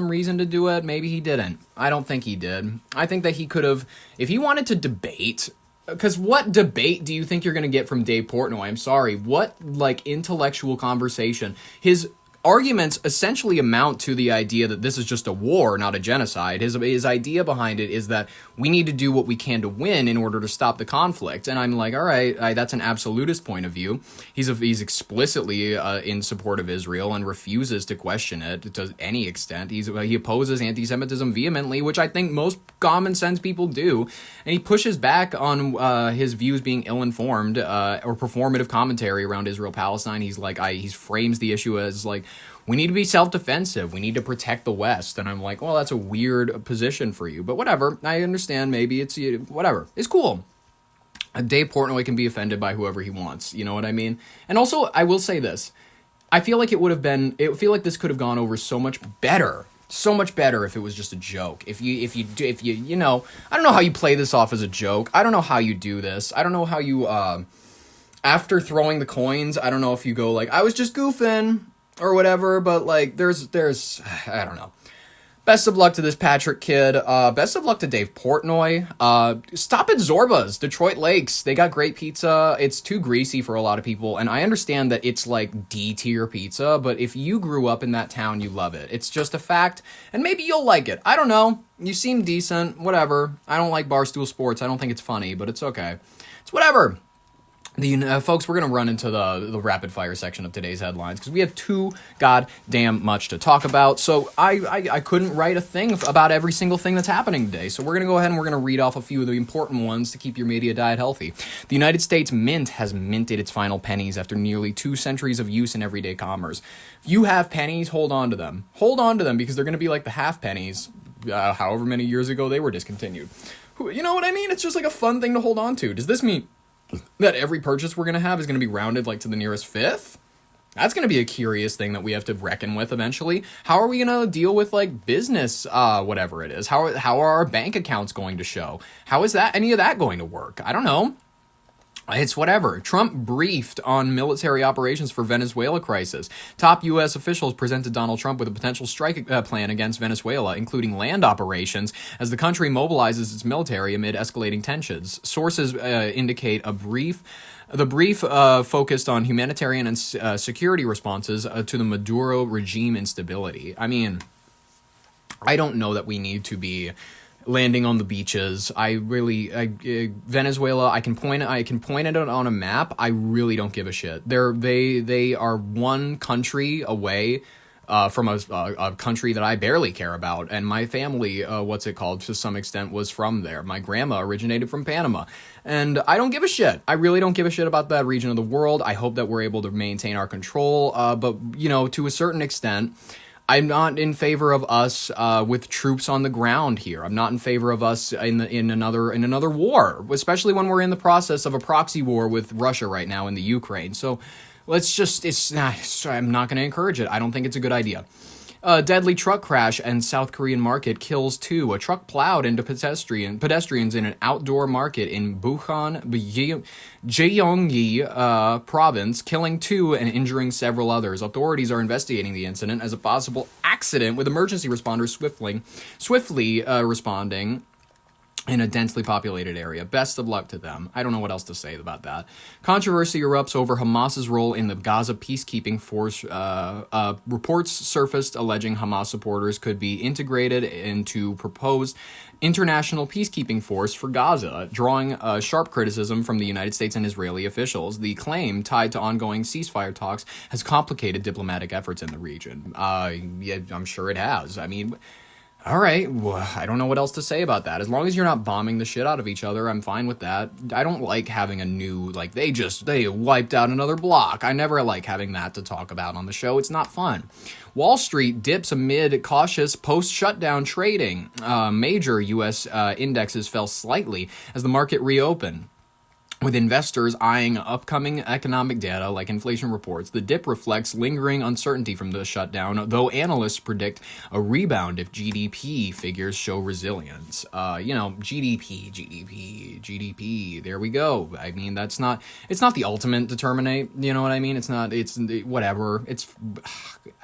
S2: reason to do it. Maybe he didn't. I don't think he did. I think that he could have, if he wanted to debate, because what debate do you think you're going to get from Dave Portnoy? I'm sorry. What, intellectual conversation? His arguments essentially amount to the idea that this is just a war, not a genocide. His idea behind it is that we need to do what we can to win in order to stop the conflict. And I'm like, all right, that's an absolutist point of view. He's explicitly in support of Israel and refuses to question it to any extent. He opposes anti-Semitism vehemently, which I think most common sense people do. And he pushes back on his views being ill-informed or performative commentary around Israel-Palestine. He's like, he frames the issue as like, we need to be self-defensive. We need to protect the West. And I'm like, well, that's a weird position for you. But whatever. I understand. Maybe it's whatever. It's cool. Dave Portnoy can be offended by whoever he wants. You know what I mean? And also, I will say this. I feel like this could have gone over so much better. So much better if it was just a joke. If you I don't know how you play this off as a joke. I don't know how you do this. I don't know how you, after throwing the coins, I don't know if you go like, I was just goofing or whatever, but there's, I don't know. Best of luck to this Patrick kid. Best of luck to Dave Portnoy. Stop at Zorba's, Detroit Lakes. They got great pizza. It's too greasy for a lot of people, and I understand that it's like D-tier pizza, but if you grew up in that town, you love it. It's just a fact, and maybe you'll like it. I don't know. You seem decent. Whatever. I don't like Barstool Sports. I don't think it's funny, but it's okay. It's whatever. Folks, we're going to run into the rapid fire section of today's headlines because we have too goddamn much to talk about. So I couldn't write a thing about every single thing that's happening today. So we're going to go ahead and we're going to read off a few of the important ones to keep your media diet healthy. The United States Mint has minted its final pennies after nearly 2 centuries of use in everyday commerce. If you have pennies, hold on to them. Hold on to them because they're going to be like the half pennies. However many years ago they were discontinued. You know what I mean? It's just like a fun thing to hold on to. Does this mean that every purchase we're going to have is going to be rounded to the nearest fifth? That's going to be a curious thing that we have to reckon with eventually. How are we going to deal with business, whatever it is? How are our bank accounts going to show? How is any of that going to work? I don't know. It's whatever. Trump briefed on military operations for Venezuela crisis. Top U.S. officials presented Donald Trump with a potential strike plan against Venezuela, including land operations, as the country mobilizes its military amid escalating tensions. Sources indicate the brief focused on humanitarian and security responses to the Maduro regime instability. I mean, I don't know that we need to be landing on the beaches. Venezuela, I can point it on a map. I really don't give a shit. They are one country away from a country that I barely care about, and my family, to some extent, was from there. My grandma originated from Panama, and I don't give a shit. I really don't give a shit about that region of the world. I hope that we're able to maintain our control, but to a certain extent, I'm not in favor of us with troops on the ground here. I'm not in favor of us in another war, especially when we're in the process of a proxy war with Russia right now in the Ukraine. So I'm not going to encourage it. I don't think it's a good idea. Deadly truck crash and South Korean market kills 2. A truck plowed into pedestrians in an outdoor market in Busan, Gyeonggi province, killing 2 and injuring several others. Authorities are investigating the incident as a possible accident, with emergency responders swiftly responding in a densely populated area. Best of luck to them. I don't know what else to say about that. Controversy erupts over Hamas's role in the Gaza peacekeeping force. Reports surfaced alleging Hamas supporters could be integrated into proposed international peacekeeping force for Gaza, drawing sharp criticism from the United States and Israeli officials. The claim, tied to ongoing ceasefire talks, has complicated diplomatic efforts in the region. Yeah, I'm sure it has. I mean, all right, well, I don't know what else to say about that. As long as you're not bombing the shit out of each other, I'm fine with that. I don't like having a new, they wiped out another block. I never like having that to talk about on the show. It's not fun. Wall Street dips amid cautious post-shutdown trading. Major U.S. indexes fell slightly as the market reopened, with investors eyeing upcoming economic data like inflation reports. The dip reflects lingering uncertainty from the shutdown, though analysts predict a rebound if GDP figures show resilience. GDP, there we go. I mean, it's not the ultimate determinant, you know what I mean? It's whatever.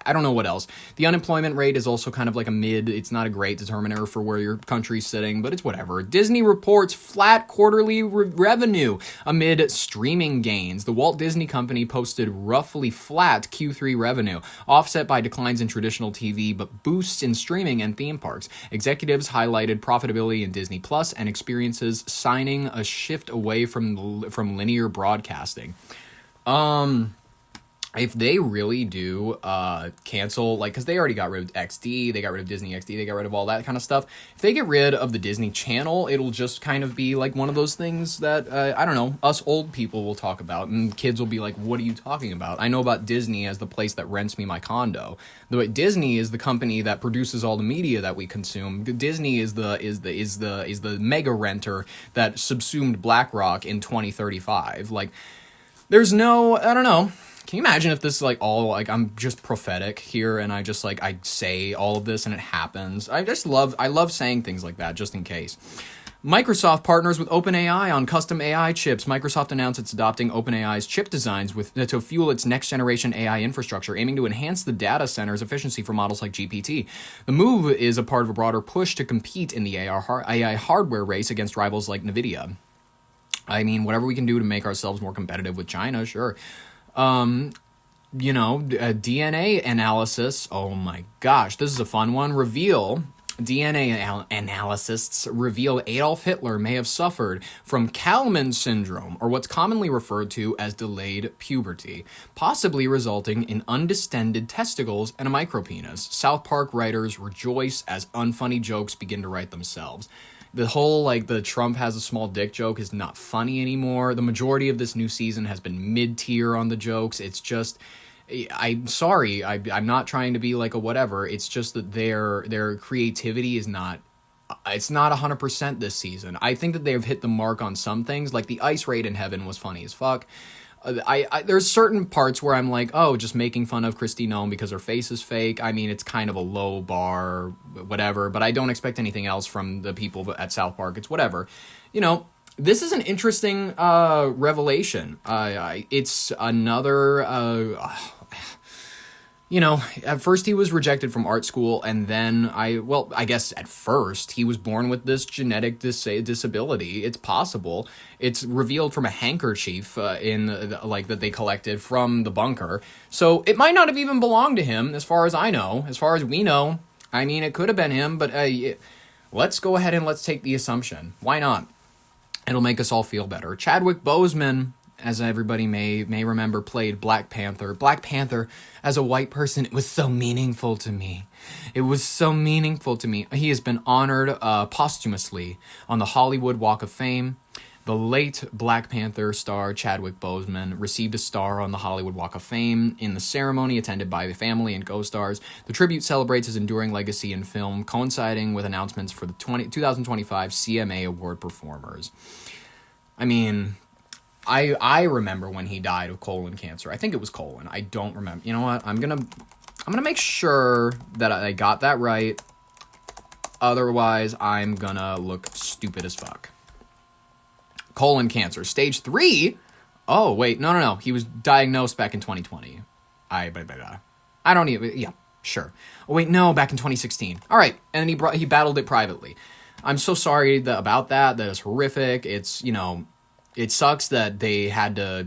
S2: I don't know what else. The unemployment rate is also kind of like a mid. It's not a great determiner for where your country's sitting, but it's whatever. Disney reports flat quarterly revenue amid streaming gains. The Walt Disney Company posted roughly flat Q3 revenue, offset by declines in traditional TV, but boosts in streaming and theme parks. Executives highlighted profitability in Disney Plus and experiences, signing a shift away from linear broadcasting. If they really do cancel, because they already got rid of XD, they got rid of Disney XD, they got rid of all that kind of stuff. If they get rid of the Disney Channel, it'll just kind of be like one of those things that, I don't know, us old people will talk about, and kids will be like, what are you talking about? I know about Disney as the place that rents me my condo. Disney is the company that produces all the media that we consume. Disney is the mega renter that subsumed BlackRock in 2035. There's no, I don't know. Can you imagine if this is I'm just prophetic here and I just I say all of this and it happens? I love saying things like that just in case. Microsoft partners with OpenAI on custom AI chips. Microsoft announced it's adopting OpenAI's chip designs to fuel its next-generation AI infrastructure, aiming to enhance the data center's efficiency for models like GPT. The move is a part of a broader push to compete in the AI hardware race against rivals like NVIDIA. I mean, whatever we can do to make ourselves more competitive with China, sure. DNA analysis. Oh my gosh, this is a fun one. DNA analysts reveal Adolf Hitler may have suffered from Kallmann syndrome, or what's commonly referred to as delayed puberty, possibly resulting in undistended testicles and a micropenis. South Park writers rejoice as unfunny jokes begin to write themselves. The whole, the Trump has a small dick joke is not funny anymore. The majority of this new season has been mid-tier on the jokes. It's just, I'm sorry, I'm not trying to be like a whatever. It's just that their creativity is not, it's not 100% this season. I think that they've hit the mark on some things, like the ice raid in Heaven was funny as fuck. There's certain parts where I'm like, oh, just making fun of Kristi Noem because her face is fake. I mean, it's kind of a low bar, whatever, but I don't expect anything else from the people at South Park. It's whatever. this is an interesting revelation. It's another, at first he was rejected from art school, and then I guess at first he was born with this genetic disability. It's possible. It's revealed from a handkerchief that they collected from the bunker. So it might not have even belonged to him, as far as I know, as far as we know. I mean, it could have been him, but let's go ahead and let's take the assumption. Why not? It'll make us all feel better. Chadwick Boseman, as everybody may remember, played Black Panther. Black Panther, as a white person, it was so meaningful to me. It was so meaningful to me. He has been honored posthumously on the Hollywood Walk of Fame. The late Black Panther star Chadwick Boseman received a star on the Hollywood Walk of Fame in the ceremony attended by the family and co-stars. The tribute celebrates his enduring legacy in film, coinciding with announcements for the 2025 CMA Award performers. I mean, I remember when he died of colon cancer. I think it was colon. I don't remember. You know what? I'm gonna make sure that I got that right. Otherwise, I'm gonna look stupid as fuck. Colon cancer, stage 3. Oh wait, no. He was diagnosed back in 2020. I don't even. Yeah, sure. Oh wait, no, back in 2016. All right, and he battled it privately. I'm so sorry about that. That is horrific. It's it sucks that they had to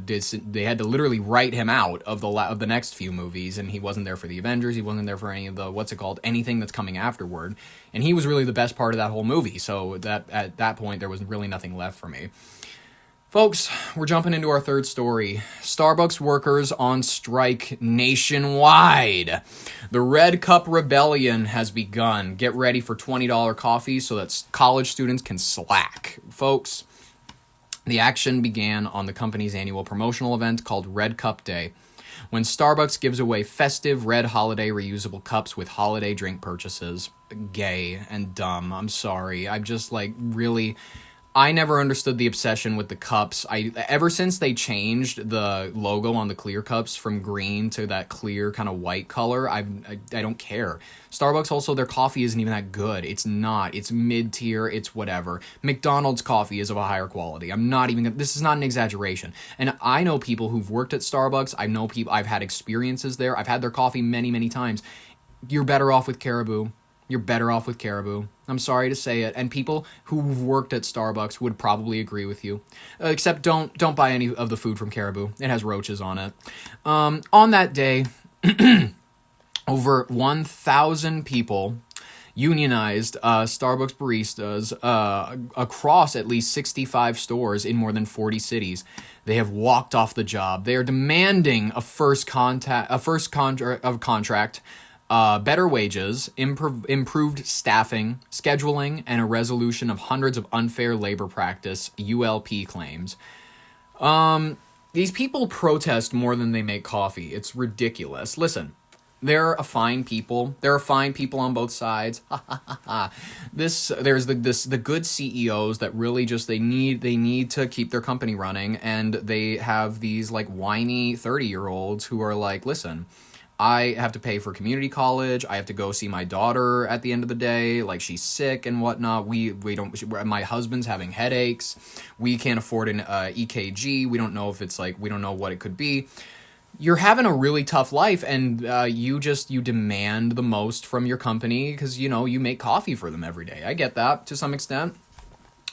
S2: literally write him out of the next few movies, and he wasn't there for the Avengers. He wasn't there for any of the anything that's coming afterward, and he was really the best part of that whole movie. So that at that point there was really nothing left for me. Folks, we're jumping into our third story. Starbucks workers on strike nationwide. The Red Cup Rebellion has begun. Get ready for $20 coffee so that college students can slack. Folks, the action began on the company's annual promotional event called Red Cup Day, when Starbucks gives away festive red holiday reusable cups with holiday drink purchases. Gay and dumb. I'm sorry. I'm just really... I never understood the obsession with the cups. Ever since they changed the logo on the clear cups from green to that clear kind of white color, I don't care. Starbucks also, their coffee isn't even that good. It's not. It's mid-tier. It's whatever. McDonald's coffee is of a higher quality. This is not an exaggeration. And I know people who've worked at Starbucks. I know people, I've had experiences there. I've had their coffee many, many times. You're better off with Caribou. You're better off with Caribou. I'm sorry to say it. And people who've worked at Starbucks would probably agree with you. Except don't buy any of the food from Caribou. It has roaches on it. On that day, over 1,000 people unionized Starbucks baristas across at least 65 stores in more than 40 cities. They have walked off the job. They are demanding a first contract, better wages, improved staffing, scheduling, and a resolution of hundreds of unfair labor practice ULP claims. These people protest more than they make coffee. It's ridiculous. Listen, there are fine people. There are fine people on both sides. There's the good CEOs that really just they need to keep their company running, and they have these whiny 30-year-olds who are listen, I have to pay for community college. I have to go see my daughter at the end of the day. She's sick and whatnot. We don't. My husband's having headaches. We can't afford an EKG. We don't know if it's we don't know what it could be. You're having a really tough life, and you demand the most from your company because you make coffee for them every day. I get that to some extent,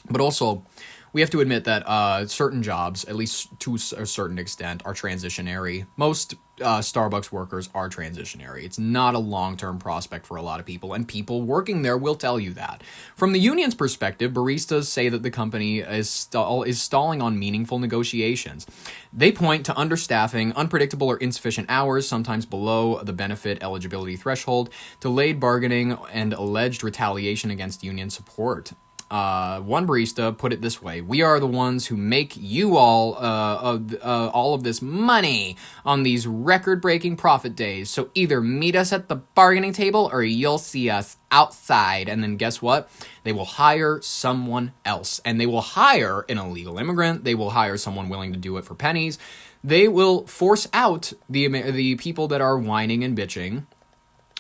S2: but also, we have to admit that certain jobs, at least to a certain extent, are transitionary. Most Starbucks workers are transitionary. It's not a long-term prospect for a lot of people, and people working there will tell you that. From the union's perspective, baristas say that the company is stalling on meaningful negotiations. They point to understaffing, unpredictable or insufficient hours, sometimes below the benefit eligibility threshold, delayed bargaining, and alleged retaliation against union support. One barista put it this way: "We are the ones who make you all of this money on these record-breaking profit days. So either meet us at the bargaining table or you'll see us outside." And then guess what? They will hire someone else, and they will hire an illegal immigrant. They will hire someone willing to do it for pennies. They will force out the people that are whining and bitching.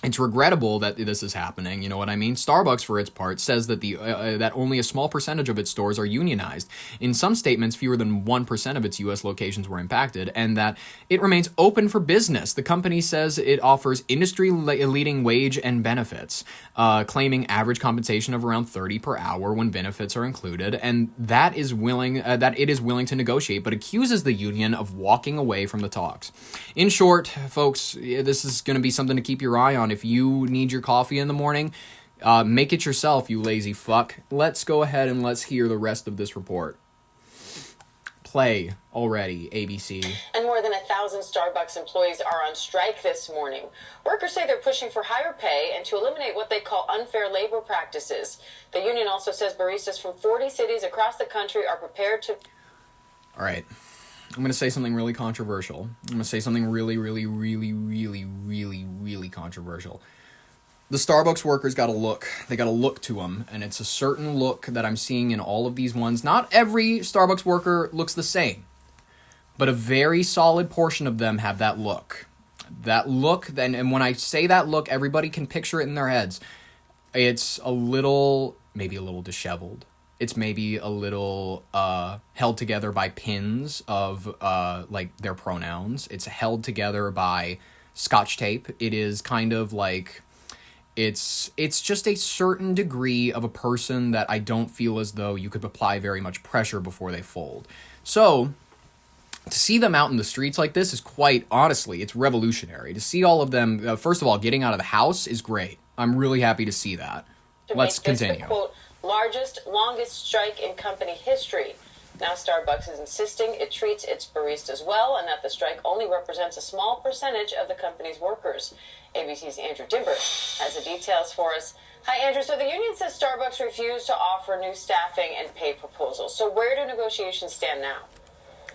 S2: It's regrettable that this is happening, you know what I mean? Starbucks, for its part, says that that only a small percentage of its stores are unionized. In some statements, fewer than 1% of its U.S. locations were impacted, and that it remains open for business. The company says it offers industry-leading wage and benefits, claiming average compensation of around $30 per hour when benefits are included, and that it is willing to negotiate, but accuses the union of walking away from the talks. In short, folks, this is going to be something to keep your eye on. If you need your coffee in the morning, make it yourself, you lazy fuck. Let's go ahead and let's hear the rest of this report. Play already, ABC.
S1: And more than 1,000 Starbucks employees are on strike this morning. Workers say they're pushing for higher pay and to eliminate what they call unfair labor practices. The union also says baristas from 40 cities across the country are prepared to...
S2: All right. I'm going to say something really controversial. I'm going to say something really, really, really, really, really, really controversial. The Starbucks workers got a look. They got a look to them, and it's a certain look that I'm seeing in all of these ones. Not every Starbucks worker looks the same, but a very solid portion of them have that look. That look, and when I say that look, everybody can picture it in their heads. It's maybe a little disheveled. It's maybe a little held together by pins of like their pronouns. It's held together by Scotch tape. It is kind of like it's just a certain degree of a person that I don't feel as though you could apply very much pressure before they fold. So to see them out in the streets like this is quite honestly, it's revolutionary. To see all of them, first of all, getting out of the house is great. I'm really happy to see that. Let's continue.
S1: The, quote, largest, longest strike in company history. Now Starbucks is insisting it treats its baristas well and that the strike only represents a small percentage of the company's workers. ABC's Andrew Dimber has the details for us. Hi, Andrew. So the union says Starbucks refused to offer new staffing and pay proposals. So where do negotiations stand now?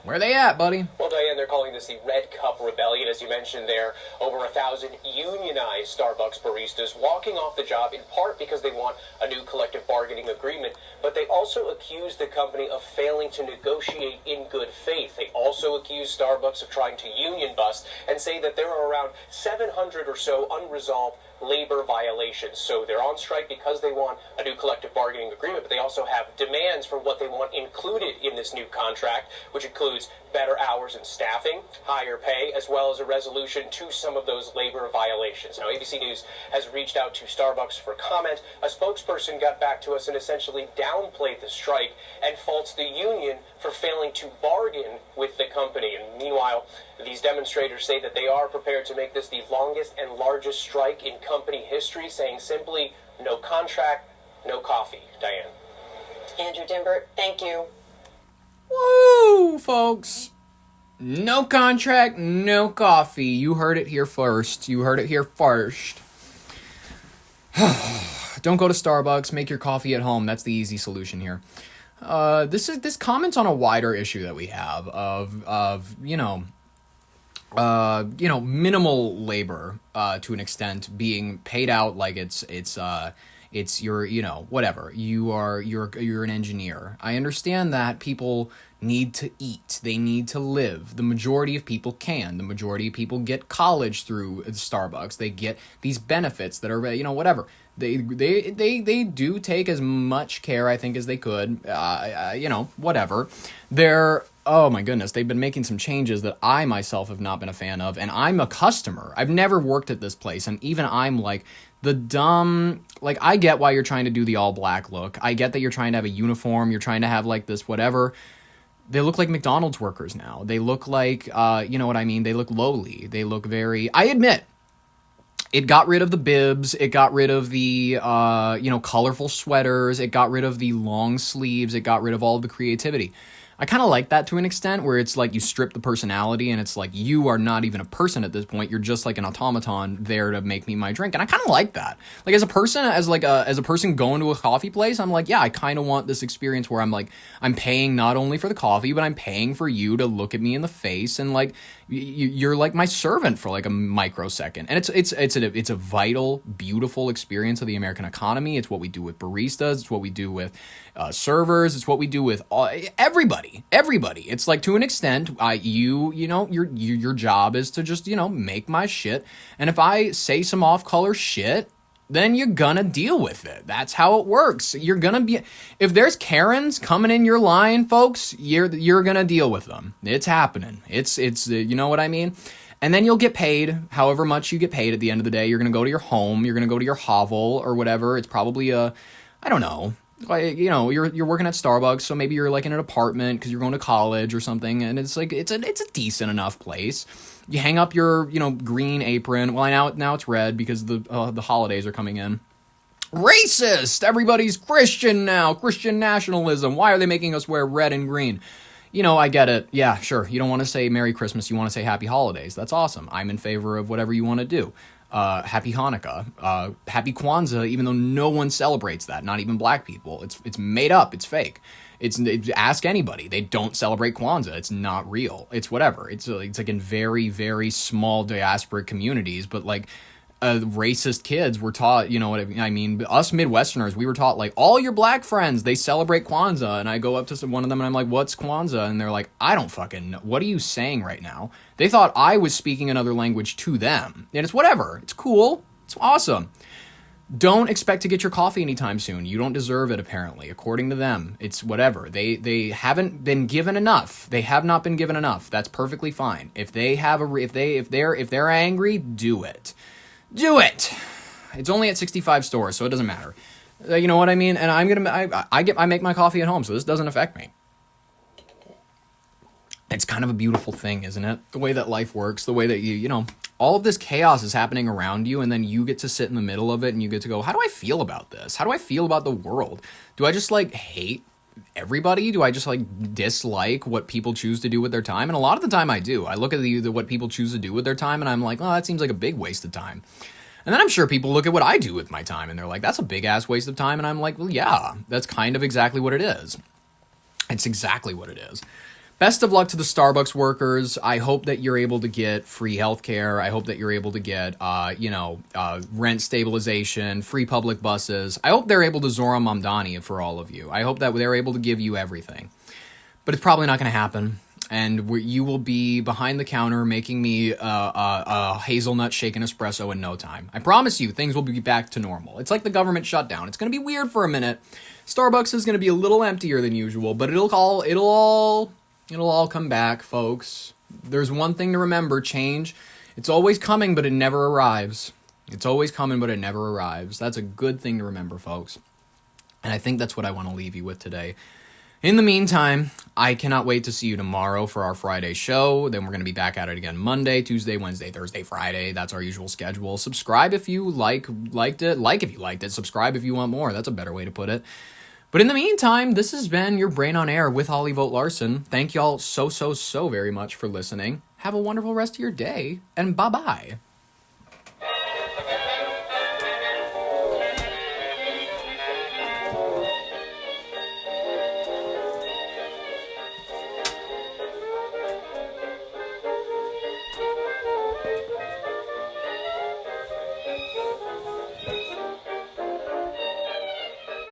S2: Where they at, buddy?
S8: Well, Diane, they're calling this the Red Cup Rebellion. As you mentioned there, over 1,000 unionized Starbucks baristas walking off the job in part because they want a new collective bargaining agreement, but they also accuse the company of failing to negotiate in good faith. They also accuse Starbucks of trying to union bust and say that there are around 700 or so unresolved labor violations. So they're on strike because they want a new collective bargaining agreement, but they also have demands for what they want included in this new contract, which includes better hours and staffing, higher pay, as well as a resolution to some of those labor violations. Now, ABC News has reached out to Starbucks for comment. A spokesperson got back to us and essentially downplayed the strike and faults the union for failing to bargain with the company. And meanwhile, these demonstrators say that they are prepared to make this the longest and largest strike in company history, saying simply, no contract, no coffee. Diane.
S1: Andrew Dimber, thank you.
S2: Woo, folks. No contract, no coffee. You heard it here first. You heard it here first. Don't go to Starbucks. Make your coffee at home. That's the easy solution here. This comments on a wider issue that we have of minimal labor to an extent being paid out like it's your, whatever. You're an engineer. I understand that people need to eat. They need to live. The majority of people can. The majority of people get college through Starbucks. They get these benefits that are, whatever. They do take as much care, I think, as they could. Whatever. Oh my goodness, they've been making some changes that I myself have not been a fan of, and I'm a customer. I've never worked at this place, and even I'm like, I get why you're trying to do the all black look. I get that you're trying to have a uniform, you're trying to have like this whatever. They look like McDonald's workers now. They look like, you know what I mean? They look lowly. They look very, I admit, it got rid of the bibs. It got rid of the, colorful sweaters. It got rid of the long sleeves. It got rid of all of the creativity. I kind of like that to an extent, where it's like you strip the personality and it's like you are not even a person at this point. You're just like an automaton there to make me my drink. And I kind of like that. Like as a person going to a coffee place, I'm like, yeah, I kind of want this experience where I'm like, I'm paying not only for the coffee, but I'm paying for you to look at me in the face and like you're like my servant for like a microsecond. And it's a vital, beautiful experience of the American economy. It's what we do with baristas. It's what we do with servers. It's what we do with everybody. everybody. It's like, to an extent, your job is to just, make my shit. And if I say some off-color shit, then you're gonna deal with it. That's how it works. If there's Karens coming in your line, folks, you're gonna deal with them. It's happening. It's you know what I mean? And then you'll get paid however much you get paid at the end of the day. You're gonna go to your home, you're gonna go to your hovel or whatever. It's probably I don't know. You're working at Starbucks, so maybe you're like in an apartment because you're going to college or something, and it's like it's a decent enough place. You hang up your green apron. Well, now it's red because the holidays are coming in. Racist! Everybody's Christian now. Christian nationalism. Why are they making us wear red and green? I get it. Yeah, sure. You don't want to say Merry Christmas. You want to say Happy Holidays. That's awesome. I'm in favor of whatever you want to do. Happy Hanukkah, Happy Kwanzaa, even though no one celebrates that, not even black people. It's made up, it's fake. Ask anybody, they don't celebrate Kwanzaa. It's not real. It's whatever. It's like in very, very small diasporic communities, but like racist kids were taught, you know what I mean? Us Midwesterners, we were taught like, all your black friends, they celebrate Kwanzaa. And I go up to one of them and I'm like, what's Kwanzaa? And they're like, I don't fucking know. What are you saying right now? They thought I was speaking another language to them. And it's whatever. It's cool. It's awesome. Don't expect to get your coffee anytime soon. You don't deserve it, apparently. According to them, it's whatever. They haven't been given enough. They have not been given enough. That's perfectly fine. If they're angry, do it. Do it. It's only at 65 stores, so it doesn't matter. You know what I mean? And I make my coffee at home, so this doesn't affect me. It's kind of a beautiful thing, isn't it? The way that life works, the way that all of this chaos is happening around you, and then you get to sit in the middle of it, and you get to go, how do I feel about this? How do I feel about the world? Do I just hate everybody? Do I just dislike what people choose to do with their time? And a lot of the time I do. I look at what people choose to do with their time, and I'm like, oh, that seems like a big waste of time. And then I'm sure people look at what I do with my time, and they're like, that's a big ass waste of time. And I'm like, well, yeah, that's kind of exactly what it is. It's exactly what it is. Best of luck to the Starbucks workers. I hope that you're able to get free healthcare. I hope that you're able to get, rent stabilization, free public buses. I hope they're able to Zohar Mamdani for all of you. I hope that they're able to give you everything. But it's probably not going to happen. And you will be behind the counter making me a hazelnut shaken espresso in no time. I promise you, things will be back to normal. It's like the government shutdown. It's going to be weird for a minute. Starbucks is going to be a little emptier than usual, but it'll all come back, folks. There's one thing to remember, change. It's always coming, but it never arrives. It's always coming, but it never arrives. That's a good thing to remember, folks. And I think that's what I want to leave you with today. In the meantime, I cannot wait to see you tomorrow for our Friday show. Then we're going to be back at it again Monday, Tuesday, Wednesday, Thursday, Friday. That's our usual schedule. Subscribe if you liked it. Like if you liked it. Subscribe if you want more. That's a better way to put it. But in the meantime, this has been your Brain on Air with Holly Vogt Larson. Thank y'all so very much for listening. Have a wonderful rest of your day, and bye-bye.